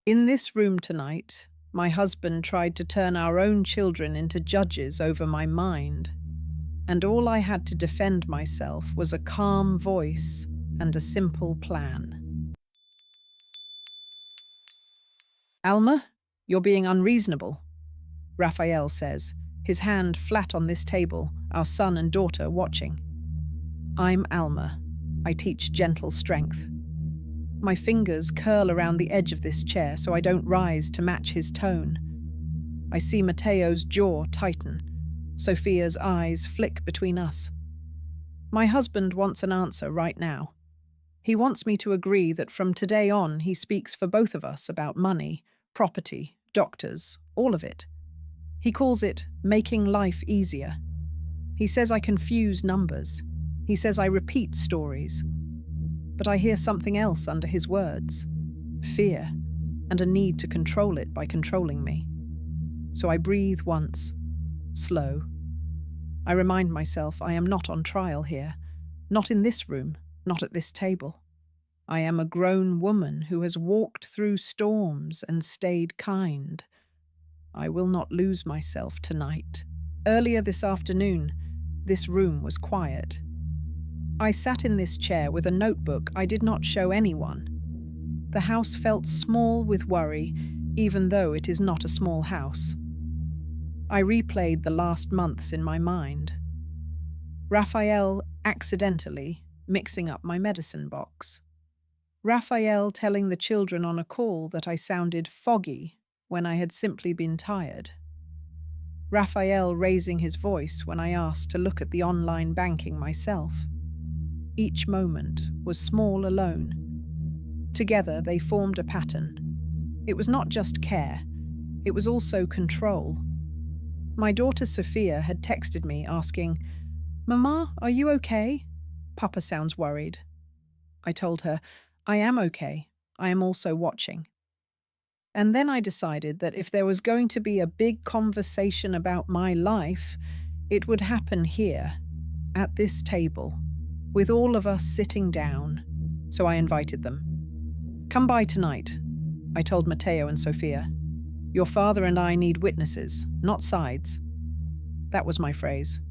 In this room tonight, my husband tried to turn our own children into judges over my mind, and all I had to defend myself was a calm voice and a simple plan. Alma, you're being unreasonable, Rafael says, his hand flat on this table, our son and daughter watching. I'm Alma. I teach gentle strength. My fingers curl around the edge of this chair so I don't rise to match his tone. I see Mateo's jaw tighten. Sophia's eyes flick between us. My husband wants an answer right now. He wants me to agree that from today on he speaks for both of us about money, property, doctors, all of it. He calls it making life easier. He says I confuse numbers. He says I repeat stories. But I hear something else under his words. Fear, and a need to control it by controlling me. So I breathe once, slow. I remind myself I am not on trial here, not in this room, not at this table. I am a grown woman who has walked through storms and stayed kind. I will not lose myself tonight. Earlier this afternoon, this room was quiet. I sat in this chair with a notebook I did not show anyone. The house felt small with worry, even though it is not a small house. I replayed the last months in my mind. Rafael accidentally mixing up my medicine box. Rafael telling the children on a call that I sounded foggy when I had simply been tired. Rafael raising his voice when I asked to look at the online banking myself. Each moment was small alone. Together they formed a pattern. It was not just care, it was also control. My daughter Sophia had texted me asking, "Mama, are you okay? Papa sounds worried." I told her, "I am okay. I am also watching." And then I decided that if there was going to be a big conversation about my life, it would happen here, at this table, with all of us sitting down. So I invited them. "Come by tonight," I told Mateo and Sophia. "Your father and I need witnesses, not sides." That was my phrase.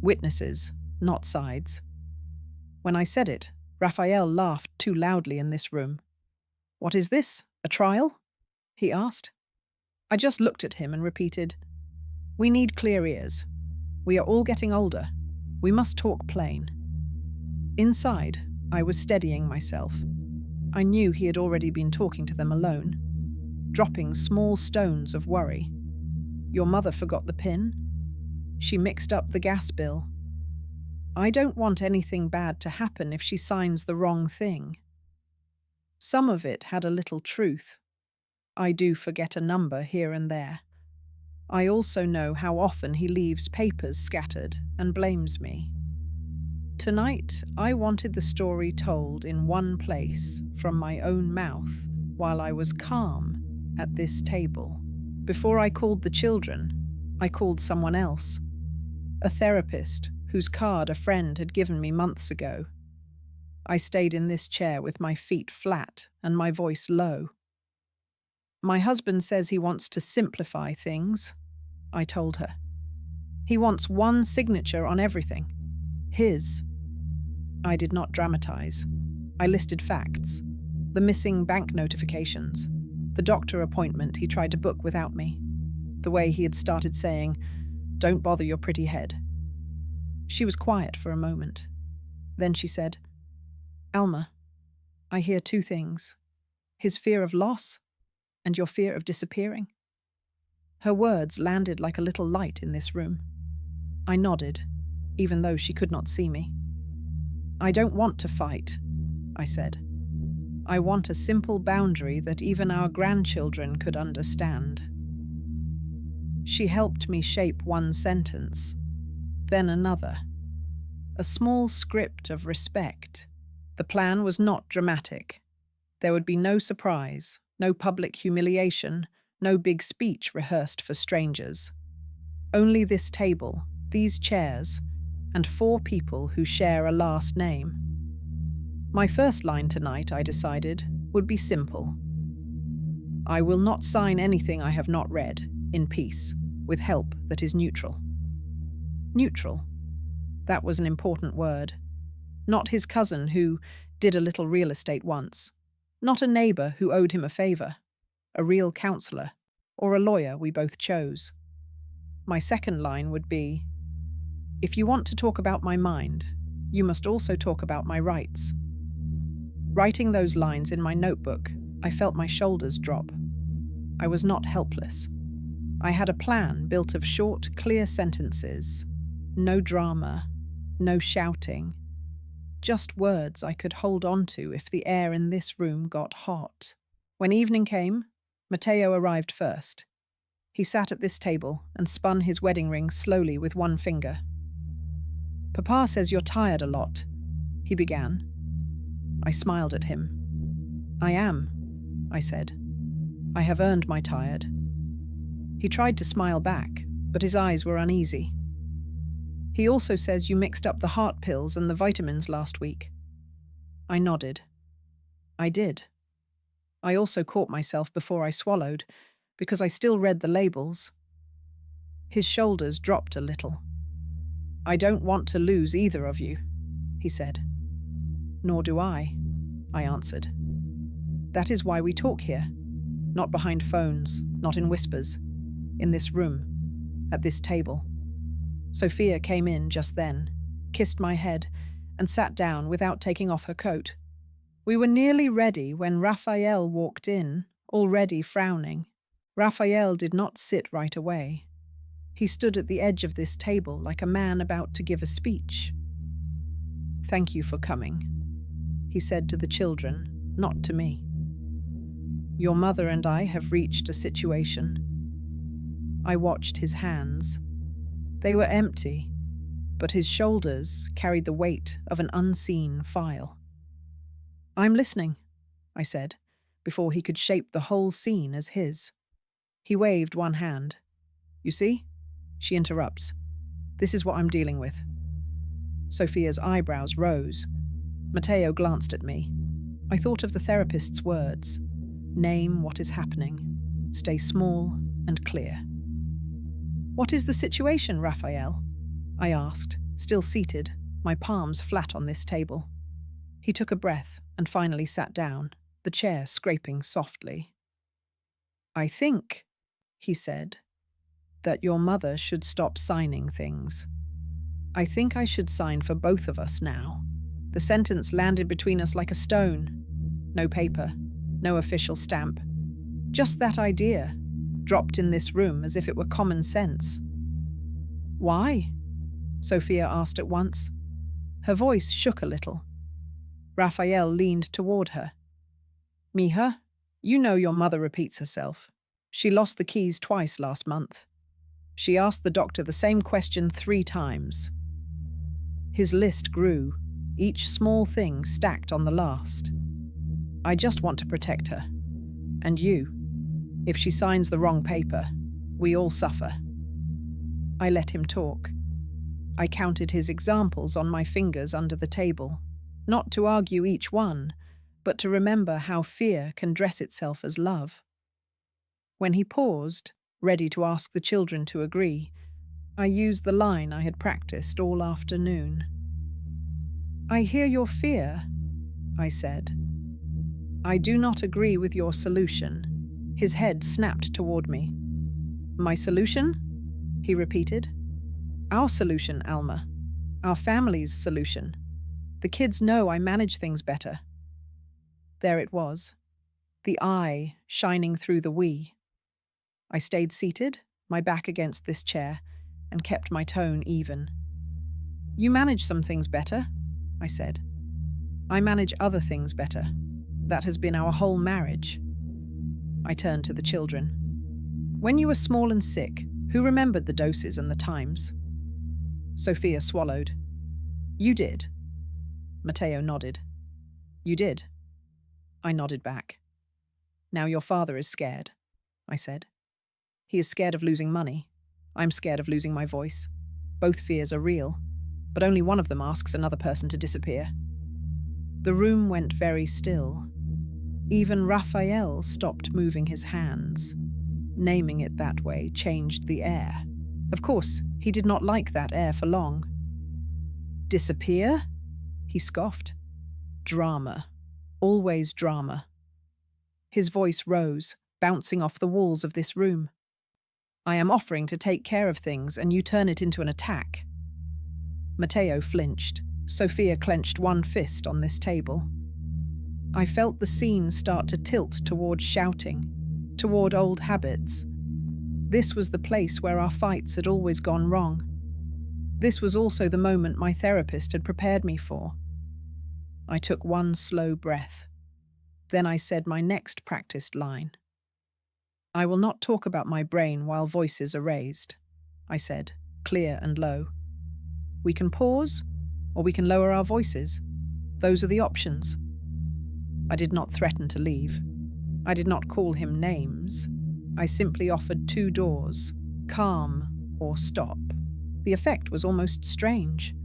Witnesses, not sides. When I said it, Rafael laughed too loudly in this room. "What is this? A trial?" he asked. I just looked at him and repeated, "We need clear ears. We are all getting older. We must talk plain." Inside, I was steadying myself. I knew he had already been talking to them alone, dropping small stones of worry. "Your mother forgot the PIN? She mixed up the gas bill. I don't want anything bad to happen if she signs the wrong thing." Some of it had a little truth. I do forget a number here and there. I also know how often he leaves papers scattered and blames me. Tonight, I wanted the story told in one place, from my own mouth, while I was calm at this table. Before I called the children, I called someone else. A therapist whose card a friend had given me months ago. I stayed in this chair with my feet flat and my voice low. "My husband says he wants to simplify things," I told her. "He wants one signature on everything. His." I did not dramatize. I listed facts. The missing bank notifications. The doctor appointment he tried to book without me. The way he had started saying, "Don't bother your pretty head." She was quiet for a moment. Then she said, "Alma, I hear two things. His fear of loss and your fear of disappearing." Her words landed like a little light in this room. I nodded, even though she could not see me. "I don't want to fight," I said. "I want a simple boundary that even our grandchildren could understand." She helped me shape one sentence, then another. A small script of respect. The plan was not dramatic. There would be no surprise, no public humiliation, no big speech rehearsed for strangers. Only this table, these chairs, and 4 people who share a last name. My first line tonight, I decided, would be simple. I will not sign anything I have not read, in peace, with help that is neutral. Neutral. That was an important word. Not his cousin who did a little real estate once. Not a neighbour who owed him a favour. A real counsellor, or a lawyer we both chose. My second line would be, if you want to talk about my mind, you must also talk about my rights. Writing those lines in my notebook, I felt my shoulders drop. I was not helpless. I had a plan built of short, clear sentences. No drama, no shouting. Just words I could hold on to if the air in this room got hot. When evening came, Matteo arrived first. He sat at this table and spun his wedding ring slowly with one finger. "Papa says you're tired a lot," he began. I smiled at him. "I am," I said. "I have earned my tired." He tried to smile back, but his eyes were uneasy. "He also says you mixed up the heart pills and the vitamins last week." I nodded. I did. I also caught myself before I swallowed, because I still read the labels. His shoulders dropped a little. "I don't want to lose either of you," he said. "Nor do I answered. "That is why we talk here. Not behind phones, not in whispers. In this room, at this table." Sophia came in just then, kissed my head, and sat down without taking off her coat. We were nearly ready when Rafael walked in, already frowning. Rafael did not sit right away. He stood at the edge of this table like a man about to give a speech. "Thank you for coming," he said to the children, not to me. "Your mother and I have reached a situation." I watched his hands. They were empty, but his shoulders carried the weight of an unseen file. "I'm listening," I said, before he could shape the whole scene as his. He waved one hand. "You see?" She interrupts. "This is what I'm dealing with." Sophia's eyebrows rose. Matteo glanced at me. I thought of the therapist's words. Name what is happening. Stay small and clear. "What is the situation, Rafael?" I asked, still seated, my palms flat on this table. He took a breath and finally sat down, the chair scraping softly. "I think," he said, "that your mother should stop signing things. I think I should sign for both of us now." The sentence landed between us like a stone. No paper, no official stamp. Just that idea, dropped in this room as if it were common sense. "Why?" Sophia asked at once. Her voice shook a little. Rafael leaned toward her. "Mija, you know your mother repeats herself. She lost the keys twice last month. She asked the doctor the same question 3 times. His list grew, each small thing stacked on the last. "I just want to protect her. And you. If she signs the wrong paper, we all suffer." I let him talk. I counted his examples on my fingers under the table, not to argue each one, but to remember how fear can dress itself as love. When he paused, ready to ask the children to agree, I used the line I had practiced all afternoon. "I hear your fear," I said. "I do not agree with your solution." His head snapped toward me. "My solution?" he repeated. "Our solution, Alma. Our family's solution. The kids know I manage things better." There it was, the I shining through the we. I stayed seated, my back against this chair, and kept my tone even. "You manage some things better," I said. "I manage other things better. That has been our whole marriage." I turned to the children. "When you were small and sick, who remembered the doses and the times?" Sophia swallowed. "You did." Matteo nodded. "You did." I nodded back. "Now your father is scared," I said. "He is scared of losing money. I'm scared of losing my voice. Both fears are real, but only one of them asks another person to disappear." The room went very still. Even Rafael stopped moving his hands. Naming it that way changed the air. Of course, he did not like that air for long. "Disappear?" he scoffed. "Drama. Always drama." His voice rose, bouncing off the walls of this room. "I am offering to take care of things and you turn it into an attack." Matteo flinched. Sophia clenched one fist on this table. I felt the scene start to tilt toward shouting, toward old habits. This was the place where our fights had always gone wrong. This was also the moment my therapist had prepared me for. I took one slow breath. Then I said my next practiced line. "I will not talk about my brain while voices are raised," I said, clear and low. "We can pause, or we can lower our voices. Those are the options." I did not threaten to leave. I did not call him names. I simply offered two doors, calm or stop. The effect was almost strange.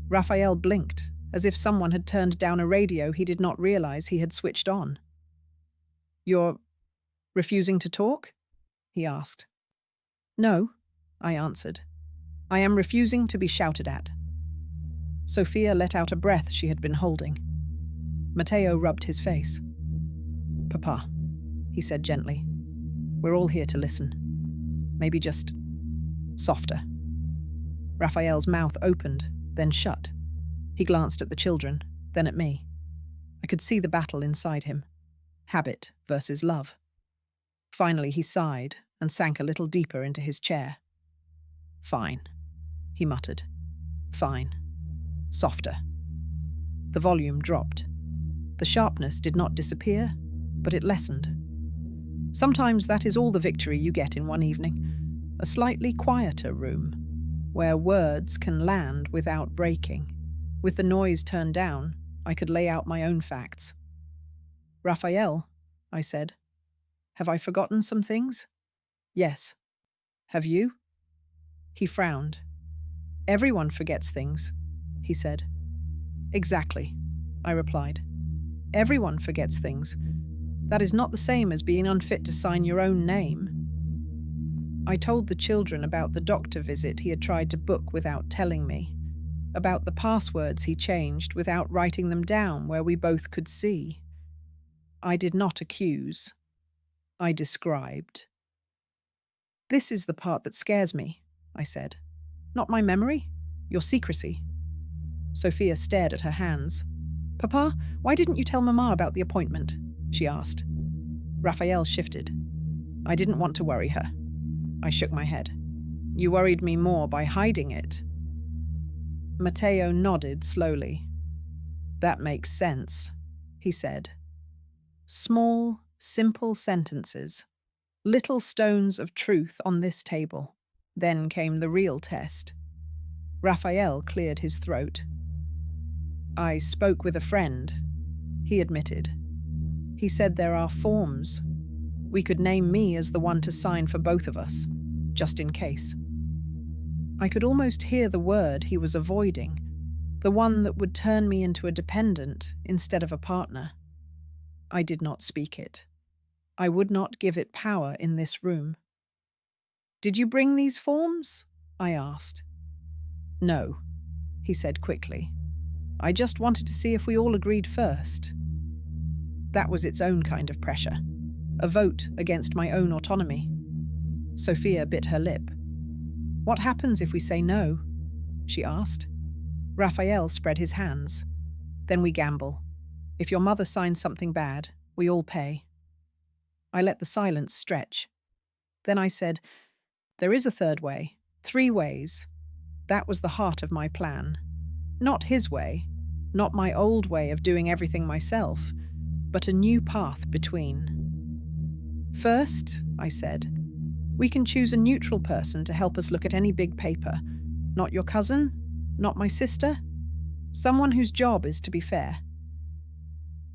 Rafael blinked, as if someone had turned down a radio he did not realize he had switched on. "You're refusing to talk?" he asked. "No," I answered. "I am refusing to be shouted at." Sophia let out a breath she had been holding. Matteo rubbed his face. "Papa," he said gently, "we're all here to listen. Maybe just softer." Raphael's mouth opened, then shut. He glanced at the children, then at me. I could see the battle inside him. Habit versus love. Finally he sighed and sank a little deeper into his chair. "Fine," he muttered. "Fine. Softer." The volume dropped. The sharpness did not disappear, but it lessened. Sometimes that is all the victory you get in one evening. A slightly quieter room, where words can land without breaking. With the noise turned down, I could lay out my own facts. "Rafael," I said, "have I forgotten some things?" "Yes." "Have you?" He frowned. "Everyone forgets things," he said. "Exactly," I replied. "Everyone forgets things. That is not the same as being unfit to sign your own name." I told the children about the doctor visit he had tried to book without telling me, about the passwords he changed without writing them down where we both could see. I did not accuse. I described. "This is the part that scares me," I said. "Not my memory, your secrecy." Sophia stared at her hands. "Papa, why didn't you tell Mama about the appointment?" she asked. Raphael shifted. "I didn't want to worry her." I shook my head. "You worried me more by hiding it." Matteo nodded slowly. "That makes sense," he said. Small, simple sentences. Little stones of truth on this table. Then came the real test. Raphael cleared his throat. "I spoke with a friend," he admitted. "He said there are forms. We could name me as the one to sign for both of us, just in case." I could almost hear the word he was avoiding, the one that would turn me into a dependent instead of a partner. I did not speak it. I would not give it power in this room. "Did you bring these forms?" I asked. "No," he said quickly. "I just wanted to see if we all agreed first." That was its own kind of pressure. A vote against my own autonomy. Sophia bit her lip. "What happens if we say no?" she asked. Raphael spread his hands. "Then we gamble. If your mother signs something bad, we all pay." I let the silence stretch. Then I said, "There is a third way. 3 ways. That was the heart of my plan. Not his way, not my old way of doing everything myself, but a new path between. First," I said, "we can choose a neutral person to help us look at any big paper. Not your cousin, not my sister. Someone whose job is to be fair."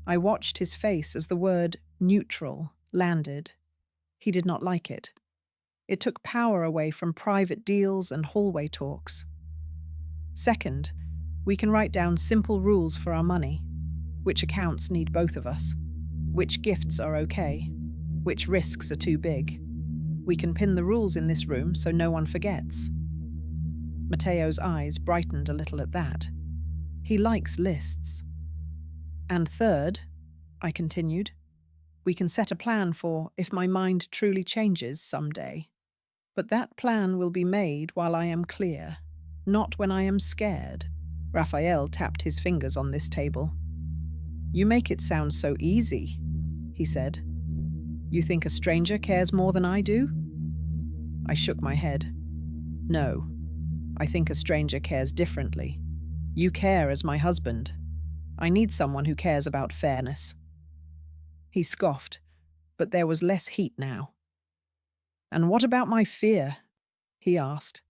I watched his face as the word neutral landed. He did not like it. It took power away from private deals and hallway talks. Second, we can write down simple rules for our money. Which accounts need both of us. Which gifts are okay? Which risks are too big? We can pin the rules in this room so no one forgets. Mateo's eyes brightened a little at that. He likes lists. And third, I continued, we can set a plan for if my mind truly changes someday. But that plan will be made while I am clear, not when I am scared. Rafael tapped his fingers on this table. You make it sound so easy, he said. You think a stranger cares more than I do? I shook my head. No, I think a stranger cares differently. You care as my husband. I need someone who cares about fairness. He scoffed, but there was less heat now. And what about my fear? He asked.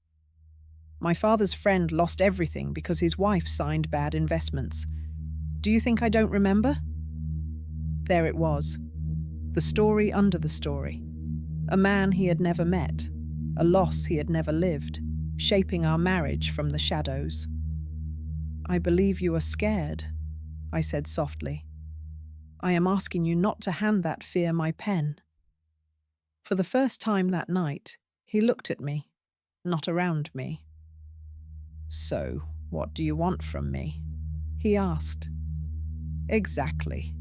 My father's friend lost everything because his wife signed bad investments. Do you think I don't remember? There it was. The story under the story. A man he had never met. A loss he had never lived, shaping our marriage from the shadows. I believe you are scared, I said softly. I am asking you not to hand that fear my pen. For the first time that night, he looked at me, not around me. So, what do you want from me? He asked. Exactly.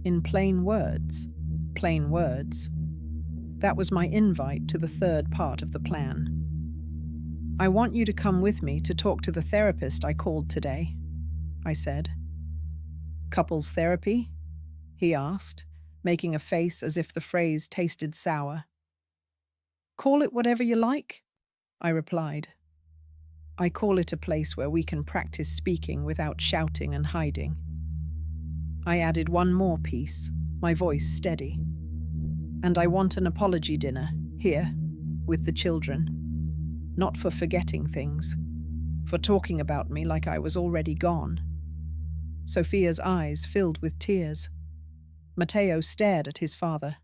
In plain words. Plain words. That was my invite to the third part of the plan. I want you to come with me to talk to the therapist I called today, I said. Couples therapy? He asked, making a face as if the phrase tasted sour. Call it whatever you like, I replied. I call it a place where we can practice speaking without shouting and hiding. I added one more piece, my voice steady. And I want an apology dinner, here, with the children. Not for forgetting things, for talking about me like I was already gone. Sophia's eyes filled with tears. Mateo stared at his father.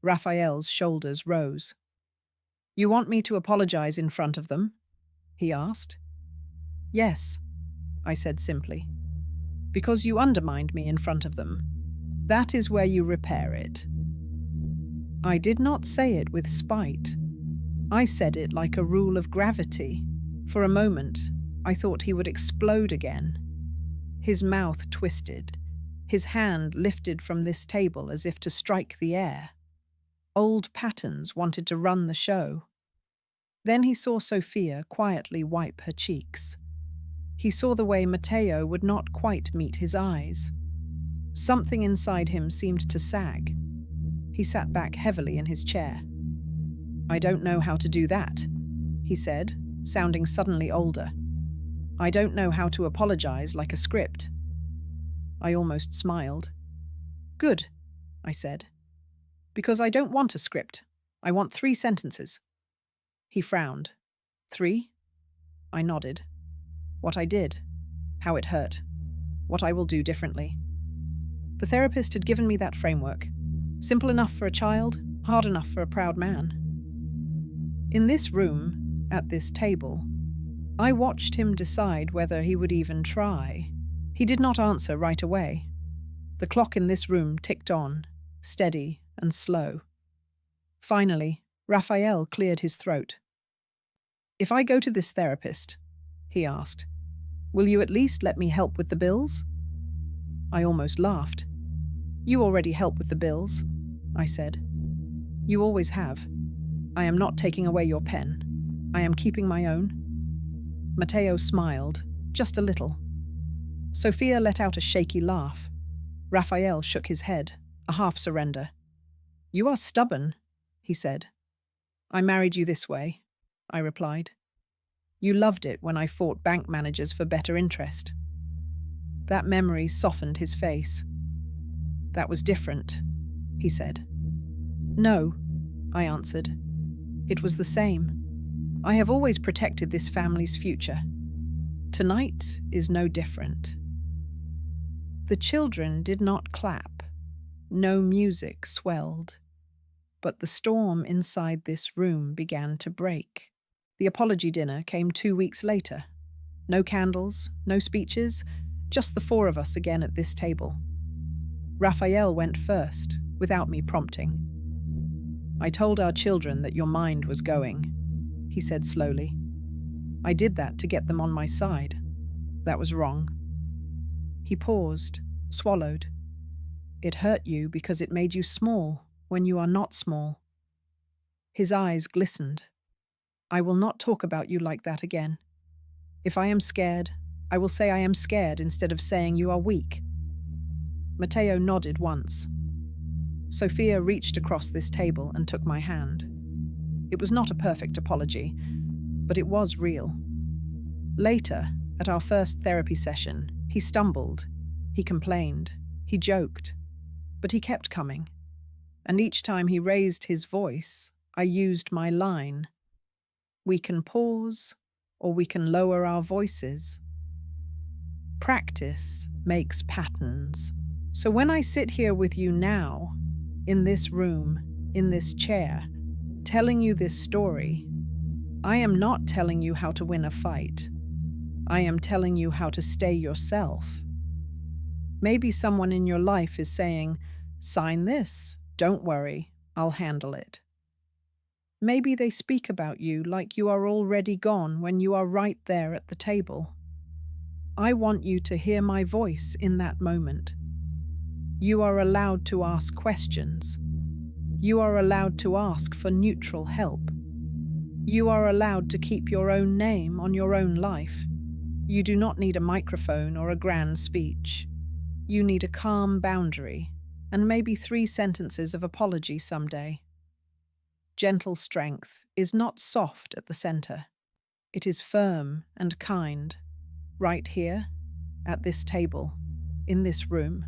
Rafael's shoulders rose. You want me to apologize in front of them? He asked. Yes, I said simply. Because you undermined me in front of them. That is where you repair it. I did not say it with spite. I said it like a rule of gravity. For a moment, I thought he would explode again. His mouth twisted. His hand lifted from this table as if to strike the air. Old patterns wanted to run the show. Then he saw Sophia quietly wipe her cheeks. He saw the way Mateo would not quite meet his eyes. Something inside him seemed to sag. He sat back heavily in his chair. I don't know how to do that, he said, sounding suddenly older. I don't know how to apologize like a script. I almost smiled. Good, I said. Because I don't want a script. I want 3 sentences. He frowned. 3? I nodded. What I did. How it hurt. What I will do differently. The therapist had given me that framework. Simple enough for a child, hard enough for a proud man. In this room, at this table, I watched him decide whether he would even try. He did not answer right away. The clock in this room ticked on, steady and slow. Finally, Rafael cleared his throat. If I go to this therapist, he asked, will you at least let me help with the bills? I almost laughed. You already help with the bills, I said. You always have. I am not taking away your pen. I am keeping my own. Mateo smiled, just a little. Sophia let out a shaky laugh. Rafael shook his head, a half surrender. You are stubborn, he said. I married you this way, I replied. You loved it when I fought bank managers for better interest. That memory softened his face. That was different, he said. No, I answered. It was the same. I have always protected this family's future. Tonight is no different. The children did not clap. No music swelled. But the storm inside this room began to break. The apology dinner came 2 weeks later. No candles, no speeches, just the 4 of us again at this table. Rafael went first, without me prompting. I told our children that your mind was going, he said slowly. I did that to get them on my side. That was wrong. He paused, swallowed. It hurt you because it made you small when you are not small. His eyes glistened. I will not talk about you like that again. If I am scared, I will say I am scared instead of saying you are weak. Matteo nodded once. Sophia reached across this table and took my hand. It was not a perfect apology, but it was real. Later, at our first therapy session, he stumbled, he complained, he joked, but he kept coming. And each time he raised his voice, I used my line. We can pause, or we can lower our voices. Practice makes patterns. So when I sit here with you now, in this room, in this chair, telling you this story, I am not telling you how to win a fight. I am telling you how to stay yourself. Maybe someone in your life is saying, sign this, don't worry, I'll handle it. Maybe they speak about you like you are already gone when you are right there at the table. I want you to hear my voice in that moment. You are allowed to ask questions. You are allowed to ask for neutral help. You are allowed to keep your own name on your own life. You do not need a microphone or a grand speech. You need a calm boundary and maybe 3 sentences of apology someday. Gentle strength is not soft at the center. It is firm and kind, right here, at this table, in this room.